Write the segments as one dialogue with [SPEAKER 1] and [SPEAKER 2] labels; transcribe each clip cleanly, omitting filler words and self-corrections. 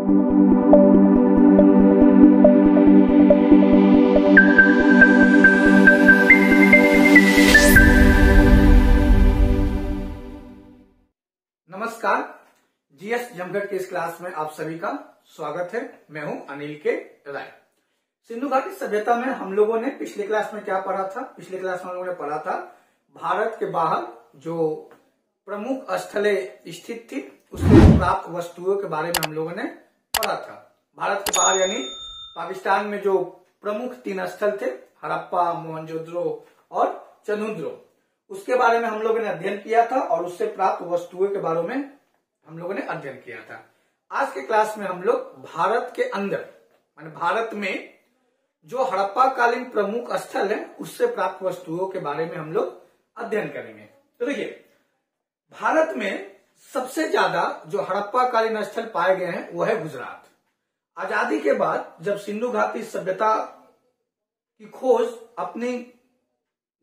[SPEAKER 1] नमस्कार, जीएस जमघट के इस क्लास में आप सभी का स्वागत है। मैं हूं अनिल के राय। सिंधु घाटी सभ्यता में हम लोगों ने पिछले क्लास में क्या पढ़ा था? पिछले क्लास में हम लोगों ने पढ़ा था भारत के बाहर जो प्रमुख स्थलें स्थित थी उससे प्राप्त वस्तुओं के बारे में हम लोगों ने पढ़ा था। भारत के बाहर यानी पाकिस्तान में जो प्रमुख 3 स्थल थे, हड़प्पा, मोहनजोदड़ो और चनुद्रो, उसके बारे में हम लोगों ने अध्ययन किया था और उससे प्राप्त वस्तुओं के बारे में हम लोगों ने अध्ययन किया था। आज के क्लास में हम लोग भारत के अंदर माने भारत में जो हड़प्पा कालीन प्रमुख स्थल है उससे प्राप्त वस्तुओं के बारे में हम लोग अध्ययन करेंगे। तो देखिए, भारत में सबसे ज्यादा जो हड़प्पा कालीन स्थल पाए गए हैं वो है गुजरात। आजादी के बाद जब सिंधु घाटी सभ्यता की खोज अपनी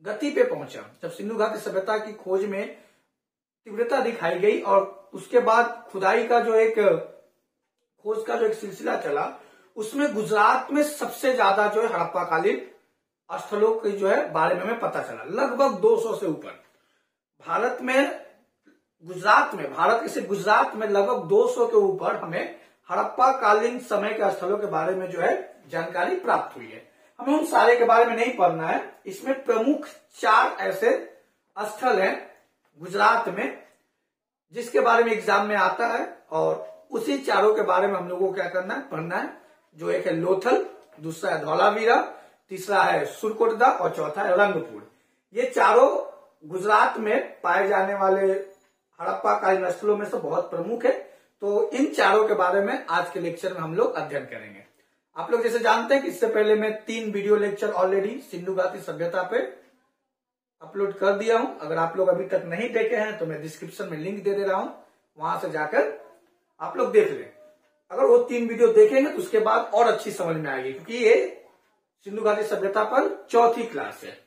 [SPEAKER 1] गति पे पहुंचा, जब सिंधु घाटी सभ्यता की खोज में तीव्रता दिखाई गई और उसके बाद खुदाई का जो एक खोज का जो एक सिलसिला चला, उसमें गुजरात में सबसे ज्यादा जो है हड़प्पा कालीन स्थलों के जो है बारे में हमें पता चला। लगभग 200 से ऊपर भारत के सिर्फ गुजरात में लगभग 200 के ऊपर हमें हड़प्पा कालीन समय के स्थलों के बारे में जो है जानकारी प्राप्त हुई है। हमें उन सारे के बारे में नहीं पढ़ना है। इसमें प्रमुख 4 ऐसे स्थल हैं गुजरात में जिसके बारे में एग्जाम में आता है और उसी चारों के बारे में हम लोगों को क्या करना है, पढ़ना है। जो एक है लोथल, दूसरा है धौलावीरा, तीसरा है सुरकोटदा और चौथा है रंगपुर। ये चारों गुजरात में पाए जाने वाले हड़प्पा कालीन स्थलों में से बहुत प्रमुख है। तो इन चारों के बारे में आज के लेक्चर में हम लोग अध्ययन करेंगे। आप लोग जैसे जानते हैं कि इससे पहले मैं 3 वीडियो लेक्चर ऑलरेडी सिंधु घाटी सभ्यता पे अपलोड कर दिया हूं। अगर आप लोग अभी तक नहीं देखे हैं तो मैं डिस्क्रिप्शन में लिंक दे दे रहा हूं, वहां से जाकर आप लोग देख लें। अगर वो 3 वीडियो देखेंगे तो उसके बाद और अच्छी समझ में आएगी, क्योंकि ये सिंधु घाटी सभ्यता पर 4थी क्लास है।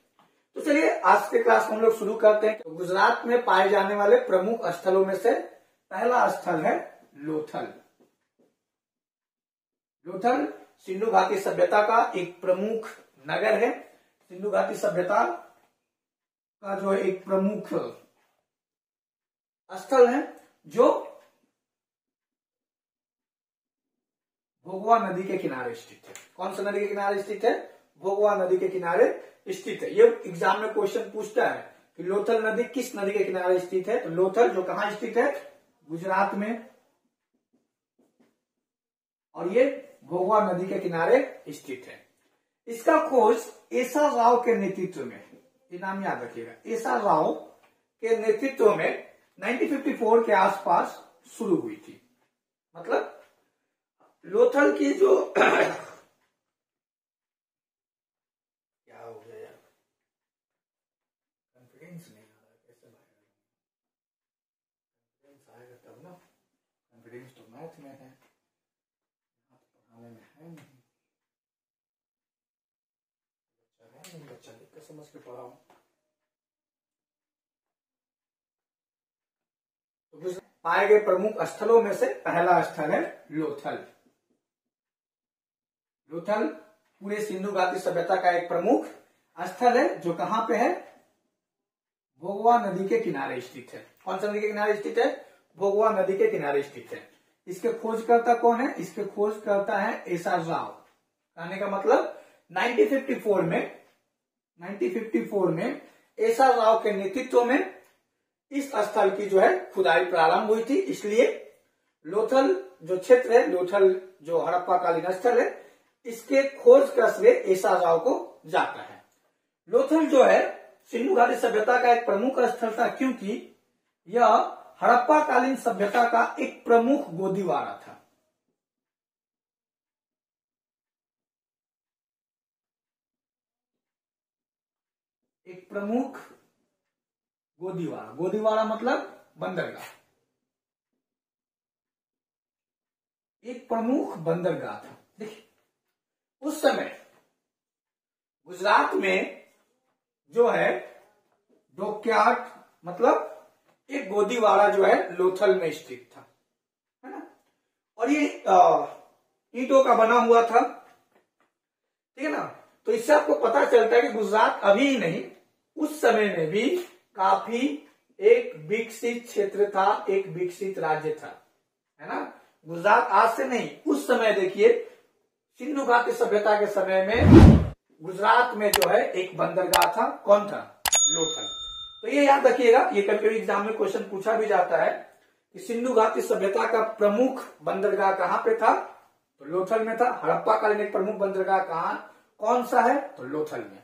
[SPEAKER 1] तो चलिए आज के क्लास में हम लोग शुरू करते हैं। तो गुजरात में पाए जाने वाले प्रमुख स्थलों में से पहला स्थल है लोथल। लोथल सिंधु घाटी सभ्यता का एक प्रमुख नगर है। सिंधु घाटी सभ्यता का जो एक प्रमुख स्थल है जो भोगवा नदी के किनारे स्थित है। कौन सा नदी के किनारे स्थित है? भोगवा नदी के किनारे स्थित है। ये एग्जाम में क्वेश्चन पूछता है कि लोथल नदी किस नदी के किनारे स्थित है। तो लोथल जो कहां स्थित है? गुजरात में, और ये भोगवा नदी के किनारे स्थित है। इसका खोज एसा राव के नेतृत्व में, ये नाम याद रखिएगा, एसा राव के नेतृत्व में 1954 के आसपास शुरू हुई थी। मतलब लोथल की जो क्या हो गया यार, कॉन्फिडेंस नहीं आ रहा, कैसे बाहर कॉन्फिडेंस आएगा तब ना। कॉन्फिडेंस तो मैथ में है, पढ़ाने में है नहीं। बच्चा लिख कर समझ के पढ़ाओ। तो पाए गए प्रमुख स्थलों में से पहला स्थल है लोथल। लोथल पूरे सिंधु घाटी सभ्यता का एक प्रमुख स्थल है जो कहां पे है? भोगवा नदी के किनारे स्थित है। कौन सा नदी के किनारे स्थित है? भोगवा नदी के किनारे स्थित है। इसके खोजकर्ता कौन है? इसके खोजकर्ता है एसा राव। कहने का मतलब 1954 में एसा राव के नेतृत्व में इस स्थल की जो है खुदाई प्रारंभ हुई थी। इसलिए लोथल जो क्षेत्र है, लोथल जो हड़प्पा कालीन स्थल है, इसके खोज का श्रेय एसा राव को जाता है। लोथल जो है सिंधु घाटी सभ्यता का एक प्रमुख स्थल था क्योंकि यह हड़प्पा कालीन सभ्यता का एक प्रमुख गोदीवारा था। एक प्रमुख गोदीवारा, गोदीवारा मतलब बंदरगाह, एक प्रमुख बंदरगाह था। देखिए उस समय गुजरात में जो है डॉकयार्ड मतलब एक गोदीवारा जो है लोथल में स्थित था, है ना। और ये ईंटों का बना हुआ था, ठीक है ना। तो इससे आपको पता चलता है कि गुजरात अभी ही नहीं, उस समय में भी काफी एक विकसित क्षेत्र था, एक विकसित राज्य था, है ना। गुजरात आज से नहीं, उस समय देखिए सिंधु घाटी सभ्यता के समय में गुजरात में जो है एक बंदरगाह था, कौन था, लोथल। तो ये याद रखिएगा, ये कभी कभी एग्जाम में क्वेश्चन पूछा भी जाता है कि सिंधु घाटी सभ्यता का प्रमुख बंदरगाह कहाँ पे था, तो लोथल में था। हड़प्पा कालीन एक प्रमुख बंदरगाह कौन सा है, तो लोथल में।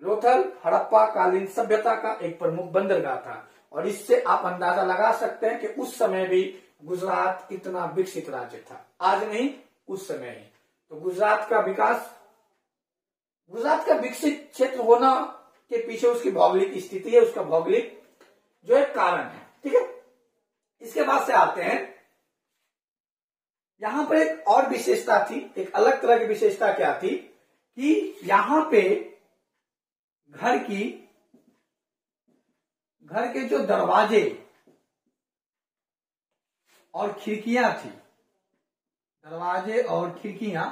[SPEAKER 1] लोथल हड़प्पा कालीन सभ्यता का एक प्रमुख बंदरगाह था, और इससे आप अंदाजा लगा सकते हैं कि उस समय भी गुजरात इतना विकसित राज्य था, आज नहीं उस समय ही। तो गुजरात का विकास, गुजरात का विकसित क्षेत्र होना के पीछे उसकी भौगोलिक स्थिति है, उसका भौगोलिक जो है कारण है, ठीक है। इसके बाद से आते हैं, यहां पर एक और विशेषता थी, एक अलग तरह की विशेषता क्या थी कि यहां पे घर के जो दरवाजे और खिड़कियां थी, दरवाजे और खिड़कियां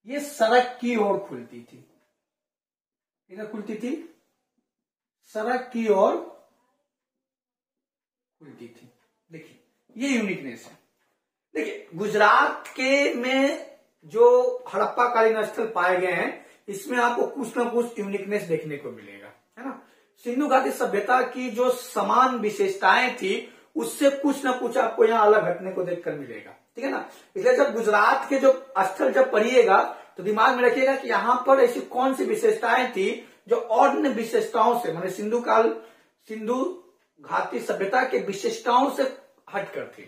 [SPEAKER 1] ये सड़क की ओर खुलती थी, किधर खुलती थी, सड़क की ओर खुलती थी। देखिए ये यूनिकनेस है। देखिए गुजरात के में जो हड़प्पा कालीन स्थल पाए गए हैं, इसमें आपको कुछ ना कुछ यूनिकनेस देखने को मिलेगा, है ना। सिंधु घाटी सभ्यता की जो समान विशेषताएं थी, उससे कुछ ना कुछ आपको यहाँ अलग हटने को देखकर मिलेगा, ठीक है ना। इसलिए जब गुजरात के जो स्थल जब पढ़िएगा तो दिमाग में रखिएगा कि यहाँ पर ऐसी कौन सी विशेषताएं थी जो अन्य विशेषताओं से, माने सिंधु घाटी सभ्यता के विशेषताओं से हटकर थी।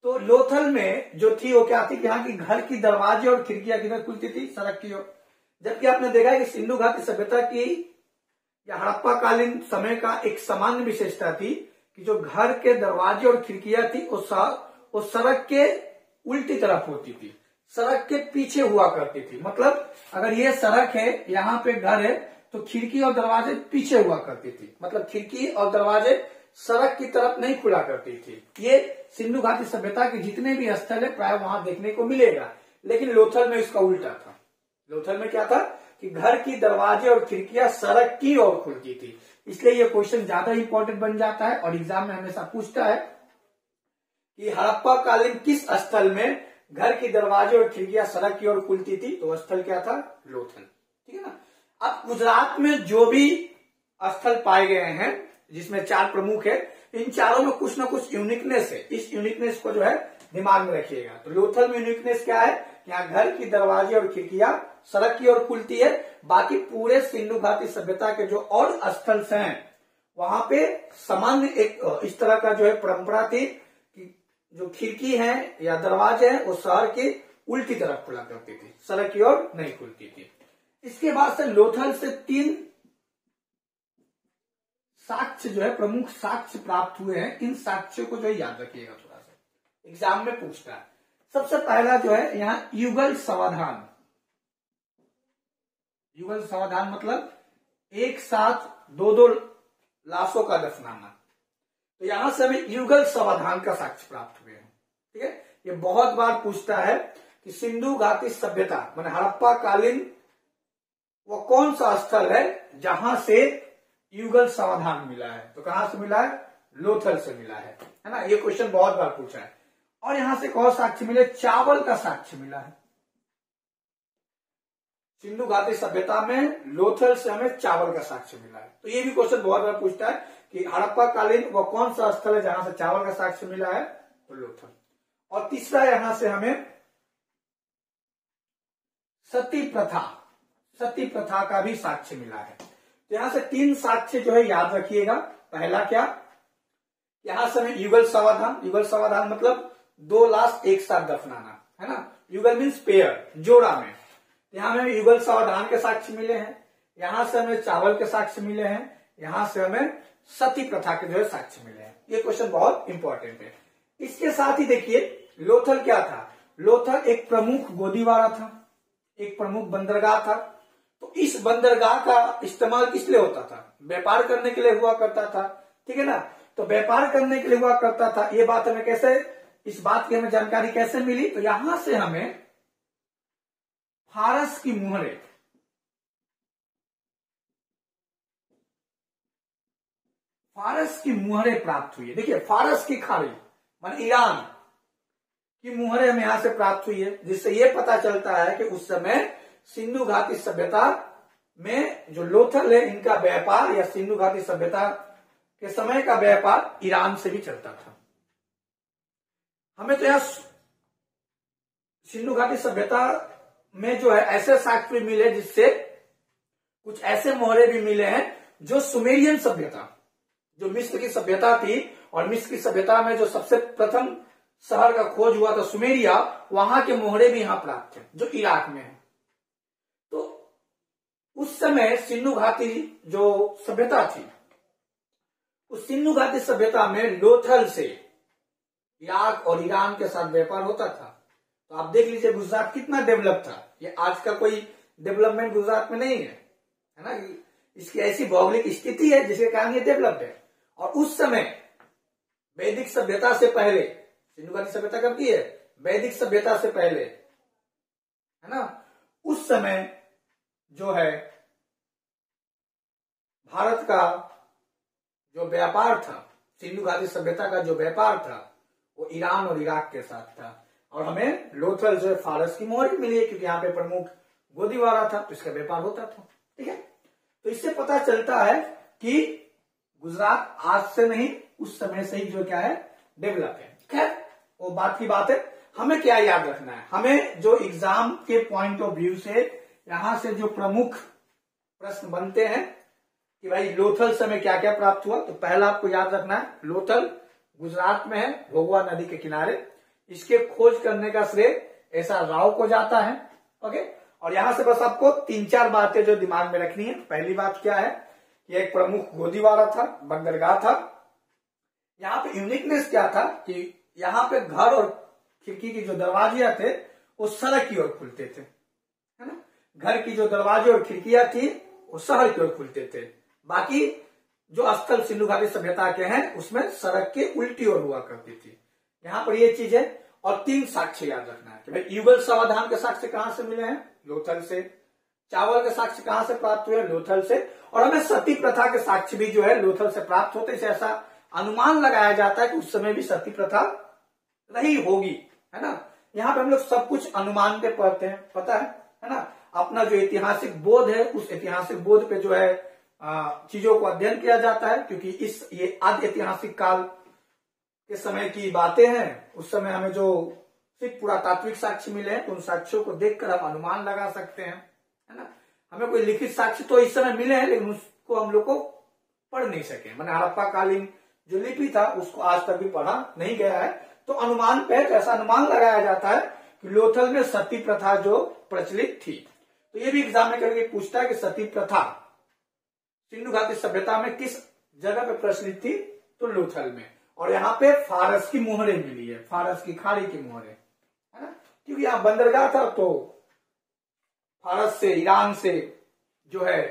[SPEAKER 1] तो लोथल में जो थी वो क्या थी कि यहाँ की घर की दरवाजे और खिड़कियां किधर खुलती थी, सड़क की ओर। जबकि आपने देखा है कि सिंधु घाटी सभ्यता की या हड़प्पा कालीन समय का एक सामान्य विशेषता थी कि जो घर के दरवाजे और खिड़कियां थी वो सड़क के उल्टी तरफ होती थी, सड़क के पीछे हुआ करती थी। मतलब अगर ये सड़क है, यहाँ पे घर है, तो खिड़की और दरवाजे पीछे हुआ करती थी, मतलब खिड़की और दरवाजे सड़क की तरफ नहीं खुला करती थी। ये सिंधु घाटी सभ्यता के जितने भी स्थल है प्राय वहां देखने को मिलेगा। लेकिन लोथल में इसका उल्टा था। लोथल में क्या था कि घर की दरवाजे और खिड़कियां सड़क की ओर खुलती थी। इसलिए ये क्वेश्चन ज्यादा इंपॉर्टेंट बन जाता है और एग्जाम में हमेशा पूछता है कि हड़प्पा कालीन किस स्थल में घर की दरवाजे और खिड़कियां सड़क की ओर खुलती थी, तो स्थल क्या था, लोथल, ठीक है ना। अब गुजरात में जो भी स्थल पाए गए हैं, जिसमें 4 प्रमुख है, इन चारों में कुछ ना कुछ यूनिकनेस है। इस यूनिकनेस को जो है दिमाग में रखिएगा। तो लोथल में यूनिकनेस क्या है, यहाँ घर की दरवाजे और खिड़कियां सड़क की ओर खुलती है। बाकी पूरे सिंधु घाटी सभ्यता के जो और स्थल हैं, वहां पे सामान्य एक इस तरह का जो है परंपरा थी कि जो खिड़की है या दरवाजे हैं वो शहर के उल्टी तरफ खुला करती थी, सड़क की ओर नहीं खुलती थी। इसके बाद से लोथल से 3 साक्ष्य जो है, प्रमुख साक्ष्य प्राप्त हुए हैं। इन साक्ष्यों को जो है याद रखिएगा, थोड़ा सा एग्जाम में पूछता है। सबसे पहला जो है यहाँ युगल समाधान। युगल समाधान मतलब एक साथ 2-2 लाशों का दफनाना। तो यहां से हमें युगल समाधान का साक्ष्य प्राप्त हुए हैं, ठीक है। ये बहुत बार पूछता है कि सिंधु घाटी सभ्यता माने हड़प्पा कालीन वो कौन सा स्थल है जहां से युगल समाधान मिला है। तो कहां से मिला है, लोथल से मिला है ना। ये क्वेश्चन बहुत बार पूछा है। और यहां से कौन साक्ष्य मिले, चावल का साक्ष्य मिला है। सिंधु घाटी सभ्यता में लोथल से हमें चावल का साक्ष्य मिला है। तो ये भी क्वेश्चन बहुत बार पूछता है कि हड़प्पा कालीन वो कौन सा स्थल है जहां से चावल का साक्ष्य मिला है, तो लोथल। और तीसरा यहां से हमें सती प्रथा का भी साक्ष्य मिला है। तो यहां से 3 साक्ष्य जो है याद रखिएगा। पहला क्या, यहां से हमें युगल समाधान मतलब 2 लाश एक साथ दफनाना, है ना। युगल मीन्स पेयर, जोड़ा में। यहां हमें युगल समाधान के साक्ष्य मिले हैं, यहां से हमें चावल के साक्ष्य मिले हैं, यहां से हमें सती प्रथा के जो है साक्ष्य मिले हैं। ये क्वेश्चन बहुत इंपॉर्टेंट है। इसके साथ ही देखिए लोथल क्या था, लोथल एक प्रमुख गोदीवारा था, एक प्रमुख बंदरगाह था। तो इस बंदरगाह का इस्तेमाल किस लिए होता था, व्यापार करने के लिए हुआ करता था, ठीक है ना। तो व्यापार करने के लिए हुआ करता था, ये बात हमें कैसे इस बात की हमें जानकारी कैसे मिली? तो यहां से हमें फारस की मुहरें, फारस की मुहरें प्राप्त हुई है। देखिए फारस की खाड़ी मान ईरान की मुहरें हमें यहां से प्राप्त हुई है, जिससे यह पता चलता है कि उस समय सिंधु घाटी सभ्यता में जो लोथल है इनका व्यापार, या सिंधु घाटी सभ्यता के समय का व्यापार ईरान से भी चलता था। हमें तो यहां सिंधु घाटी सभ्यता में जो है ऐसे साक्ष्य भी मिले, जिससे कुछ ऐसे मोहरे भी मिले हैं जो सुमेरियन सभ्यता, जो मिस्र की सभ्यता थी, और मिस्र की सभ्यता में जो सबसे प्रथम शहर का खोज हुआ था सुमेरिया, वहां के मोहरे भी यहां प्राप्त थे जो इराक में है। तो उस समय सिंधु घाटी जो सभ्यता थी, उस सिंधु घाटी सभ्यता में लोथल से इराक और ईरान के साथ व्यापार होता था। तो आप देख लीजिए गुजरात कितना डेवलप था। ये आज का कोई डेवलपमेंट गुजरात में नहीं है ना, इसकी ऐसी भौगोलिक स्थिति है जिसके कारण ये डेवलप्ड है। और उस समय वैदिक सभ्यता से पहले, सिंधु घाटी सभ्यता कब की है? वैदिक सभ्यता से पहले, है ना। उस समय जो है भारत का जो व्यापार था, सिंधु घाटी सभ्यता का जो व्यापार था, वो ईरान और इराक के साथ था। और हमें लोथल जो है फारस की मोहर मिली है, क्योंकि यहाँ पे प्रमुख गोदीवारा था, तो इसका व्यापार होता था। ठीक है, तो इससे पता चलता है कि गुजरात आज से नहीं, उस समय से ही जो क्या है डेवलप है। खैर वो बात की बात है। हमें क्या याद रखना है? हमें जो एग्जाम के पॉइंट ऑफ व्यू से यहां से जो प्रमुख प्रश्न बनते हैं कि भाई लोथल समय क्या क्या प्राप्त हुआ, तो पहला आपको याद रखना है लोथल गुजरात में है, भोगवा नदी के किनारे। इसके खोज करने का श्रेय ऐसा राव को जाता है। ओके, और यहां से बस आपको 3-4 बातें जो दिमाग में रखनी है। पहली बात क्या है कि एक प्रमुख गोदीवारा था, बंदरगाह था। यहाँ पे यूनिकनेस क्या था कि यहाँ पे घर और खिड़की की जो दरवाजे थे वो सड़क की ओर खुलते थे, है ना। घर की जो दरवाजे और खिड़कियां थी वो शहर की ओर खुलते थे। बाकी जो स्थल सिंधु घाटी सभ्यता के हैं उसमें सड़क के उल्टी ओर हुआ करती थी। यहाँ पर ये चीज है। और 3 साक्ष्य याद रखना है कि भाई युगल समाधान के साक्ष्य कहां से मिले हैं? लोथल से। चावल के साक्ष्य कहां से प्राप्त हुए? लोथल से। और हमें सती प्रथा के साक्ष्य भी जो है लोथल से प्राप्त होते। इसे ऐसा अनुमान लगाया जाता है कि उस समय भी सती प्रथा रही होगी, है ना। यहाँ पे हम लोग सब कुछ अनुमान पे पढ़ते हैं, पता है ना। अपना जो ऐतिहासिक बोध है, उस ऐतिहासिक बोध पे जो है चीजों को अध्ययन किया जाता है, क्योंकि ये आदि ऐतिहासिक काल के समय की बातें हैं। उस समय हमें जो सिर्फ पुरातात्विक साक्ष्य मिले हैं, तो उन साक्ष्यों को देखकर हम अनुमान लगा सकते हैं, है ना। हमें कोई लिखित साक्ष्य तो इस समय मिले हैं, लेकिन उसको हम लोग को पढ़ नहीं सके। मैंने हड़प्पा कालीन जो लिपि था उसको आज तक भी पढ़ा नहीं गया है। तो अनुमान पे ऐसा अनुमान लगाया जाता है कि लोथल में सती प्रथा जो प्रचलित थी। तो ये भी एग्जाम में करके पूछता है कि सती प्रथा सिंधु घाटी सभ्यता में किस जगह पे प्रचलित थी? तो लोथल में। और यहाँ पे फारस की मोहरें मिली है, फारस की खाड़ी की मोहरें, है ना। क्योंकि यहाँ बंदरगाह था, तो फारस से, ईरान से जो है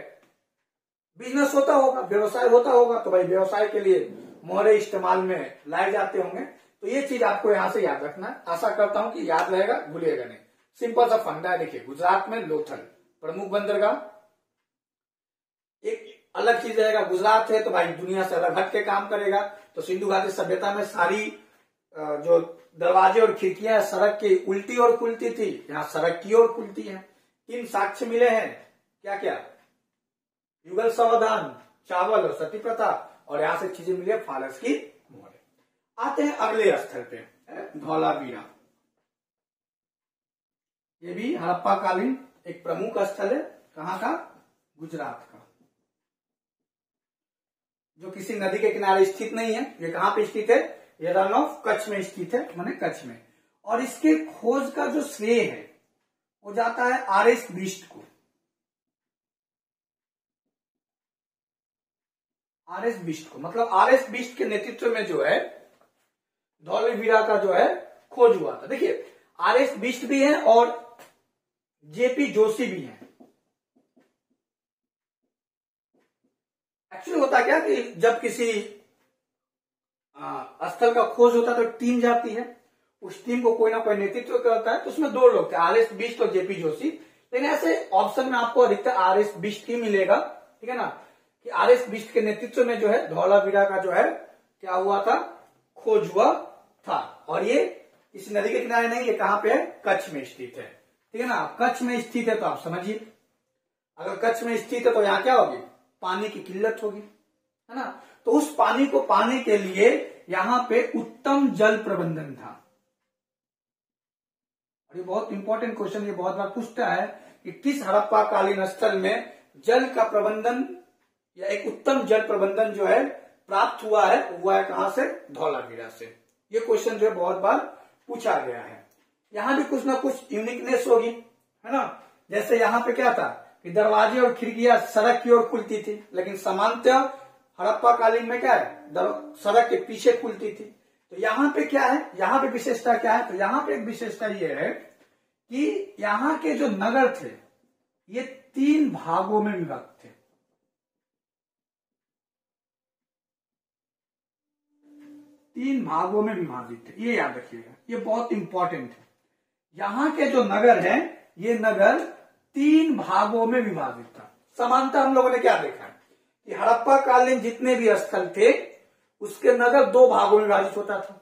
[SPEAKER 1] बिजनेस होता होगा, व्यवसाय होता होगा, तो भाई व्यवसाय के लिए मोहरे इस्तेमाल में लाए जाते होंगे। तो ये चीज आपको यहां से याद रखना है। आशा करता हूं कि याद रहेगा, भूलिएगा नहीं। सिंपल सा फंडा है। देखिए गुजरात में लोथल प्रमुख बंदरगाह। एक अलग चीज रहेगा, गुजरात है तो भाई दुनिया से अलग हट के काम करेगा। तो सिंधु घाटी सभ्यता में सारी जो दरवाजे और खिड़कियां सड़क की उल्टी ओर खुलती थी, यहाँ सड़क की ओर खुलती है। 3 साक्ष्य मिले हैं, क्या क्या? युगल समाधान, चावल और सती प्रथा। और यहां से चीजें मिली फारस की मोहरें। आते हैं अगले स्थल पे, धौलावीरा। ये भी हड़प्पा कालीन एक प्रमुख स्थल है। कहाँ का? गुजरात का, जो किसी नदी के किनारे स्थित नहीं है। ये कहाँ पे स्थित है? ये रन ऑफ कच्छ में स्थित है, माने कच्छ में। और इसके खोज का जो श्रेय है वो जाता है आर.एस. बिष्ट को। आर.एस. बिष्ट को, मतलब आर.एस. बिष्ट के नेतृत्व में जो है धौलावीरा का जो है खोज हुआ था। देखिए आर.एस. बिष्ट भी है और जे.पी. जोशी भी है। एक्चुअली होता क्या कि जब किसी स्थल का खोज होता है तो टीम जाती है, उस टीम को कोई ना कोई नेतृत्व करता है, तो उसमें दो लोग थे, आर.एस. बिष्ट और जेपी जोशी। लेकिन ऐसे ऑप्शन में आपको अधिकतर आर.एस. बिष्ट ही मिलेगा, ठीक है ना, कि आर.एस. बिष्ट के नेतृत्व में जो है धौलावीरा का जो है क्या हुआ था, खोज हुआ था। और ये इस नदी के किनारे नहीं, ये कहाँ पे है, कच्छ में स्थित है, ठीक है ना। कच्छ में स्थित है तो आप समझिए, अगर कच्छ में स्थित है तो यहाँ क्या होगी, पानी की किल्लत होगी, है ना। तो उस पानी को पाने के लिए यहाँ पे उत्तम जल प्रबंधन था। और ये बहुत इंपॉर्टेंट क्वेश्चन, ये बहुत बार पूछता है कि किस हड़प्पा कालीन स्थल में जल का प्रबंधन या एक उत्तम जल प्रबंधन जो है प्राप्त हुआ है, हुआ है कहां से, धौलावीरा से। ये क्वेश्चन जो है बहुत बार पूछा गया है। यहाँ भी कुछ ना कुछ यूनिकनेस होगी, है ना। जैसे यहाँ पे क्या था कि दरवाजे और खिड़कियां सड़क की ओर खुलती थी, लेकिन सामान्यतः हड़प्पा कालीन में क्या है, सड़क के पीछे खुलती थी। तो यहाँ पे क्या है, यहाँ पे विशेषता क्या है, तो यहाँ पे एक विशेषता ये है कि यहाँ के जो नगर थे ये 3 भागों में विभक्त थे। तीन भागों में विभाजित थे, ये याद रखिएगा, ये बहुत इंपॉर्टेंट है। यहाँ के जो नगर हैं ये नगर 3 भागों में विभाजित था। समानता हम लोगों ने क्या देखा है कि हड़प्पा कालीन जितने भी स्थल थे उसके नगर 2 भागों में विभाजित होता था,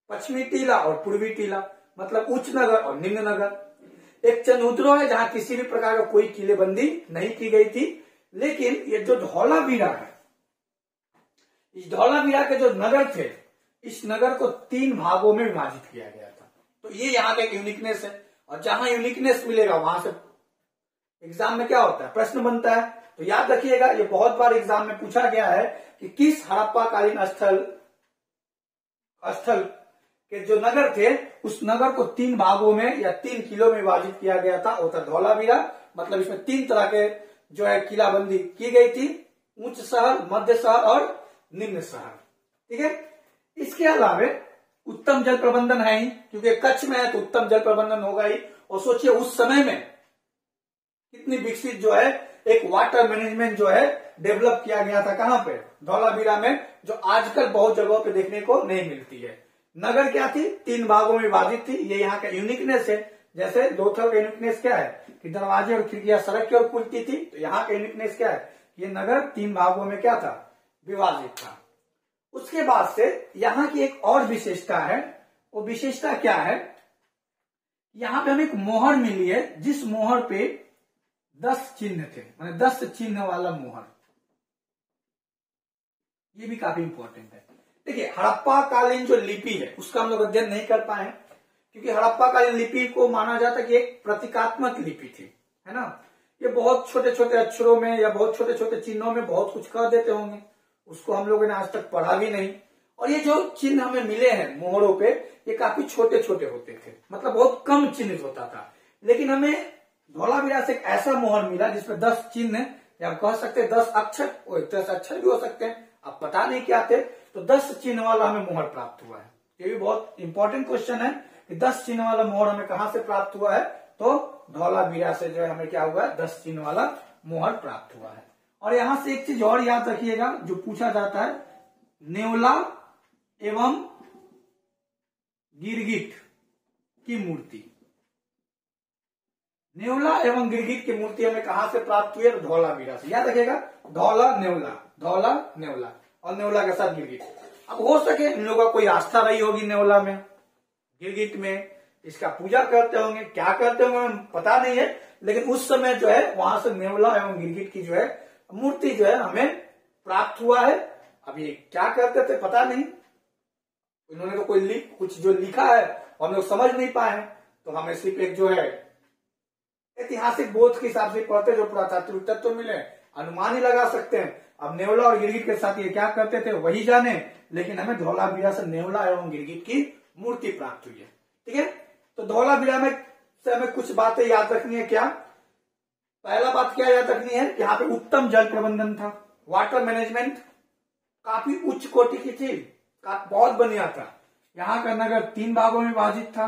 [SPEAKER 1] पश्चिमी टीला और पूर्वी टीला, मतलब उच्च नगर और निम्न नगर। एक चंदुद्रो है जहां किसी भी प्रकार का कोई किलेबंदी नहीं की गई थी। लेकिन ये जो धौलावीरा है, इस धौलावीरा के जो नगर थे, इस नगर को 3 भागों में विभाजित किया गया था। तो ये यहाँ का एक यूनिकनेस है। और जहां यूनिकनेस मिलेगा वहां से एग्जाम में क्या होता है, प्रश्न बनता है। तो याद रखिएगा, ये बहुत बार एग्जाम में पूछा गया है कि किस हड़प्पा कालीन स्थल के जो नगर थे उस नगर को 3 भागों में या 3 किलो में विभाजित किया गया था। वो था धौलावीरा, मतलब इसमें 3 तरह के जो है किलाबंदी की गई थी, उच्च शहर, मध्य शहर और निम्न शहर, ठीक है। इसके अलावा उत्तम जल प्रबंधन है ही, क्योंकि कच्छ में है तो उत्तम जल प्रबंधन होगा ही। और सोचिए उस समय में कितनी विकसित जो है एक वाटर मैनेजमेंट जो है डेवलप किया गया था, कहां पे, धौलावीरा में, जो आजकल बहुत जगहों पे देखने को नहीं मिलती है। नगर क्या थी, 3 भागों में विभाजित थी, ये यहाँ का यूनिकनेस है। जैसे लोथल का यूनिकनेस क्या है कि दरवाजे और खिड़कियां सड़क की ओर खुलती थी, तो यहाँ का यूनिकनेस क्या है, ये नगर 3 भागों में क्या था, विभाजित था। उसके बाद से यहाँ की एक और विशेषता है, वो विशेषता क्या है, यहाँ पे हमें एक मोहर मिली है जिस मोहर पे 10 चिन्ह थे, माने 10 चिन्ह वाला मोहर। ये भी काफी इंपॉर्टेंट है। देखिए हड़प्पा कालीन जो लिपि है उसका हम लोग अध्ययन नहीं कर पाए, क्योंकि हड़प्पा कालीन लिपि को माना जाता है कि एक प्रतीकात्मक लिपि थी, है ना। ये बहुत छोटे छोटे अक्षरों में या बहुत छोटे छोटे चिन्हों में बहुत कुछ कह देते होंगे, उसको हम लोगों ने आज तक पढ़ा भी नहीं। और ये जो चिन्ह हमें मिले हैं मोहरों पे, ये काफी छोटे छोटे होते थे, मतलब बहुत कम चिन्हित होता था। लेकिन हमें धौलावीरा से एक ऐसा मोहर मिला जिसमें 10 चिन्ह या आप कह सकते हैं 10 अक्षर, वो 10 अक्षर भी हो सकते हैं, अब पता नहीं क्या थे, तो 10 चिन्ह वाला हमें मोहर प्राप्त हुआ है। ये भी बहुत इंपॉर्टेंट क्वेश्चन है कि 10 चिन्ह वाला मोहर हमें कहां से प्राप्त हुआ है, तो धौलावीरा से जो है हमें क्या हुआ है, 10 चिन्ह वाला मोहर प्राप्त हुआ है। और यहां से एक चीज और याद रखिएगा जो पूछा जाता है, नेवला एवं गिरगिट की मूर्ति, नेवला एवं गिरगिट की मूर्ति हमें कहां से प्राप्त हुई है, तो धौलावीरा से। याद रखिएगा, धौला नेवला और नेवला के साथ गिरगिट। अब हो सके इन लोगों का कोई आस्था रही होगी नेवला में, गिरगिट में, इसका पूजा करते होंगे, क्या करते होंगे पता नहीं है, लेकिन उस समय जो है वहां से नेवला एवं गिरगिट की जो है मूर्ति जो है हमें प्राप्त हुआ है। अब ये क्या करते थे पता नहीं, इन्होंने तो कोई कुछ जो लिखा है हम लोग समझ नहीं पाए, तो हमें सिर्फ एक जो है ऐतिहासिक बोध के हिसाब से पढ़ते, जो पुरातात्विक तत्व मिले अनुमान ही लगा सकते हैं। अब नेवला और गिरगिट के साथ ये क्या करते थे वही जाने, लेकिन हमें धौलावीरा से नेवला एवं गिरगिट की मूर्ति प्राप्त हुई है, ठीक है। तो धौलावीरा में से हमें कुछ बातें याद रखनी है। क्या, पहला बात क्या याद रखनी है, यहाँ पे उत्तम जल प्रबंधन था, वाटर मैनेजमेंट काफी उच्च कोटि की थी, बहुत बढ़िया था। यहाँ का नगर 3 भागों में विभाजित था,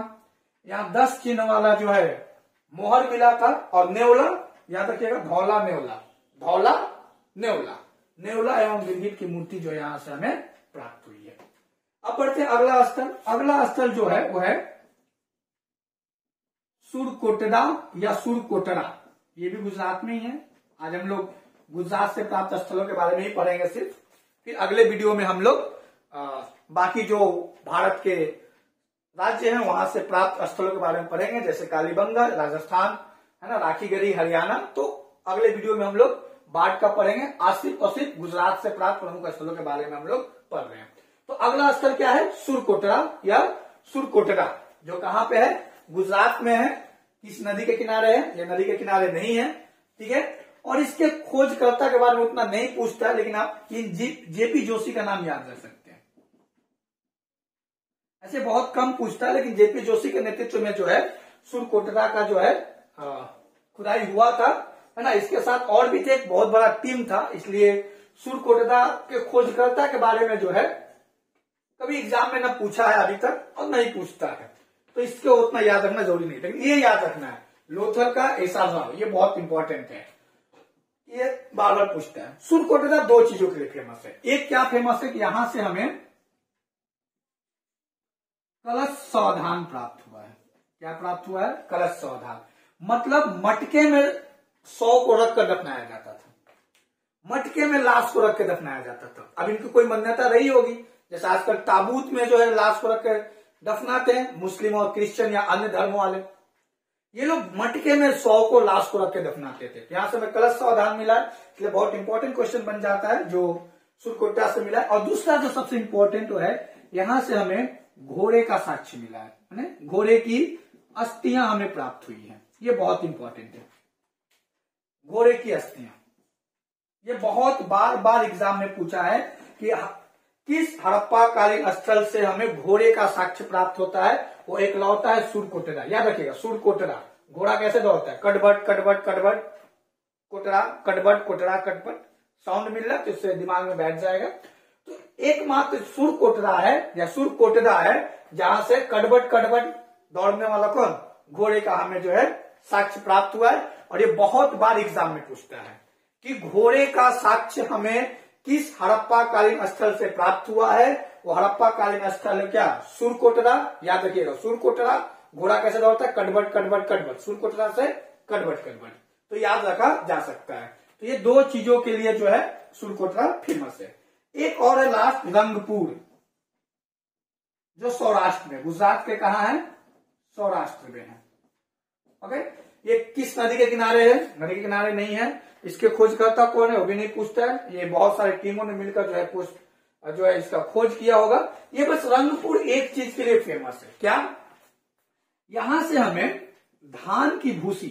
[SPEAKER 1] यहाँ 10 चिन्ह वाला जो है मोहर मिला था। और नेवला याद रखिएगा, नेवला एवं गिरगिट की मूर्ति जो यहाँ से हमें प्राप्त हुई है। अब बढ़ते हैं अगला स्थल। अगला स्थल जो है वो है सुरकोटड़ा या सुरकोटड़ा। ये भी गुजरात में ही है। आज हम लोग गुजरात से प्राप्त स्थलों के बारे में ही पढ़ेंगे सिर्फ। फिर अगले वीडियो में हम लोग बाकी जो भारत के राज्य हैं वहां से प्राप्त स्थलों के बारे में पढ़ेंगे, जैसे कालीबंगा राजस्थान है ना, राखीगढ़ी हरियाणा। तो अगले वीडियो में हम लोग बाढ़ का पढ़ेंगे। आज सिर्फ और सिर्फ गुजरात से प्राप्त प्रमुख स्थलों के बारे में हम लोग पढ़ रहे हैं। तो अगला स्थल क्या है? सुरकोटड़ा या सुरकोटड़ा, जो कहाँ पे है? गुजरात में है। किस नदी के किनारे है? ये नदी के किनारे नहीं है, ठीक है। और इसके खोजकर्ता के बारे में उतना नहीं पूछता है, लेकिन आप जेपी जोशी का नाम याद रख सकते हैं। ऐसे बहुत कम पूछता है, लेकिन जेपी जोशी के नेतृत्व में जो है सुरकोटड़ा का जो है खुदाई हुआ था, है ना। इसके साथ और भी एक बहुत बड़ा टीम था, इसलिए सुरकोटड़ा के खोजकर्ता के बारे में जो है कभी एग्जाम में न पूछा है अभी तक और नहीं पूछता है, तो इसके उतना याद रखना जरूरी नहीं। लेकिन ये याद रखना है, लोथल का ऐसा भाव, ये बहुत इंपॉर्टेंट है, ये बार बार पूछता है। सुरकोटड़ा दो चीजों के लिए फेमस है। एक क्या फेमस है कि यहां से हमें कलश सावधान प्राप्त हुआ है। क्या प्राप्त हुआ है? कलश सावधान, मतलब मटके में 100 को रख कर दफनाया जाता था। मटके में लाश को रख के दफनाया जाता था। अब इनकी कोई मान्यता रही होगी, जैसे आजकल ताबूत में जो है लाश को रख के दफनाते हैं मुस्लिम और क्रिश्चियन या अन्य धर्मों वाले। ये लोग मटके में 100 को लाश को रख के दफनाते थे। यहां से हमें कलश सावधान मिला है, इसलिए बहुत इंपॉर्टेंट क्वेश्चन बन जाता है जो सुरकोटड़ा से मिला है। और दूसरा जो सबसे इंपॉर्टेंट है, यहां से हमें घोड़े का साक्ष्य मिला है, घोड़े की अस्थियां हमें प्राप्त हुई है। ये बहुत इंपॉर्टेंट है, घोड़े की अस्थियां। ये बहुत बार बार एग्जाम में पूछा है कि किस हड़प्पा कालीन स्थल से हमें घोड़े का साक्ष्य प्राप्त होता है। वो एक लौटा है सुरकोटड़ा। याद रखिएगा, सुरकोटड़ा। घोड़ा कैसे दौड़ता है? कटबट कटबट कटबट कोटड़ा, कटबट कोटड़ा कटबट। साउंड मिल रहा है तो इससे दिमाग में बैठ जाएगा। तो एकमात्र सुरकोटड़ा है या सुरकोटड़ा है जहां से कटबट कटबट दौड़ने वाला कौन? घोड़े का हमें जो है साक्ष्य प्राप्त हुआ है। और ये बहुत बार एग्जाम में पूछता है कि घोड़े का साक्ष्य हमें किस हड़प्पा कालीन स्थल से प्राप्त हुआ है। वो हड़प्पा कालीन स्थल है क्या? सुरकोटड़ा। याद रखिएगा, सुरकोटड़ा। घोड़ा कैसे दौड़ता है? कटबट कटबट कटबट। सुरकोटड़ा से कटबट कटबट, तो याद रखा जा सकता है। तो ये दो चीजों के लिए जो है सुरकोटड़ा फेमस है। एक और है लास्ट, रंगपुर, जो सौराष्ट्र में, गुजरात के कहा है? सौराष्ट्र में है। ओके, ये किस नदी के किनारे है? नदी के किनारे नहीं है। इसके खोजकर्ता कौन है वो भी नहीं पूछता है। ये बहुत सारी टीमों ने मिलकर जो है इसका खोज किया होगा। ये बस रंगपुर एक चीज के लिए फेमस है। क्या? यहां से हमें धान की भूसी,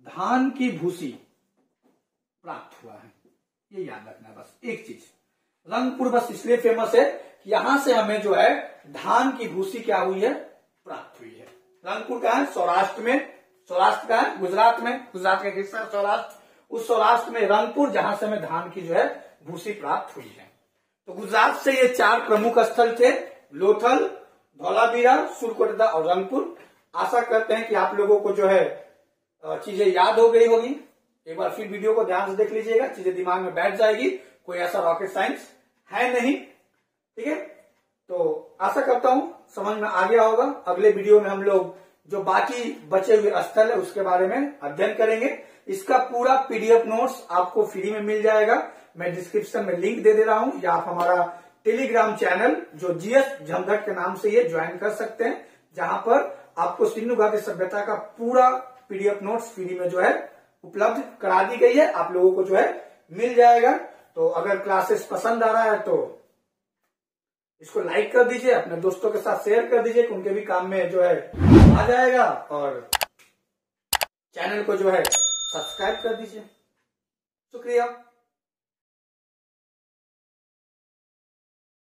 [SPEAKER 1] धान की भूसी प्राप्त हुआ है। ये याद रखना है बस एक चीज। रंगपुर बस इसलिए फेमस है कि यहां से हमें जो है धान की भूसी क्या हुई है? प्राप्त हुई है। रंगपुर का है? सौराष्ट्र में। सौराष्ट्र का है? गुजरात में। गुजरात का हिस्सा सौराष्ट्र। उस सौराष्ट्र में रंगपुर, जहां से हमें धान की जो है भूसी प्राप्त हुई है। तो गुजरात से ये 4 प्रमुख स्थल थे, लोथल, धौलावीरा, सुरकोटड़ा और रंगपुर। आशा करते हैं कि आप लोगों को जो है चीजें याद हो गई होगी। एक बार फिर वीडियो को ध्यान से देख लीजिएगा, चीजें दिमाग में बैठ जाएगी। कोई ऐसा रॉकेट साइंस है नहीं, ठीक है। तो आशा करता हूं समझ में आ गया होगा। अगले वीडियो में हम लोग जो बाकी बचे हुए स्थल है उसके बारे में अध्ययन करेंगे। इसका पूरा पीडीएफ नोट्स आपको फ्री में मिल जाएगा। मैं डिस्क्रिप्शन में लिंक दे रहा हूं, या आप हमारा टेलीग्राम चैनल जो जीएस झमझट के नाम से ये ज्वाइन कर सकते हैं, जहां पर आपको सिंधु घाटी सभ्यता का पूरा पीडीएफ नोट्स फ्री में जो है उपलब्ध करा दी गई है। आप लोगों को जो है मिल जाएगा। तो अगर क्लासेस पसंद आ रहा है तो इसको लाइक कर दीजिए, अपने दोस्तों के साथ शेयर कर दीजिए, उनके भी काम में जो है आ जाएगा। और चैनल को जो है सब्सक्राइब कर दीजिए। शुक्रिया।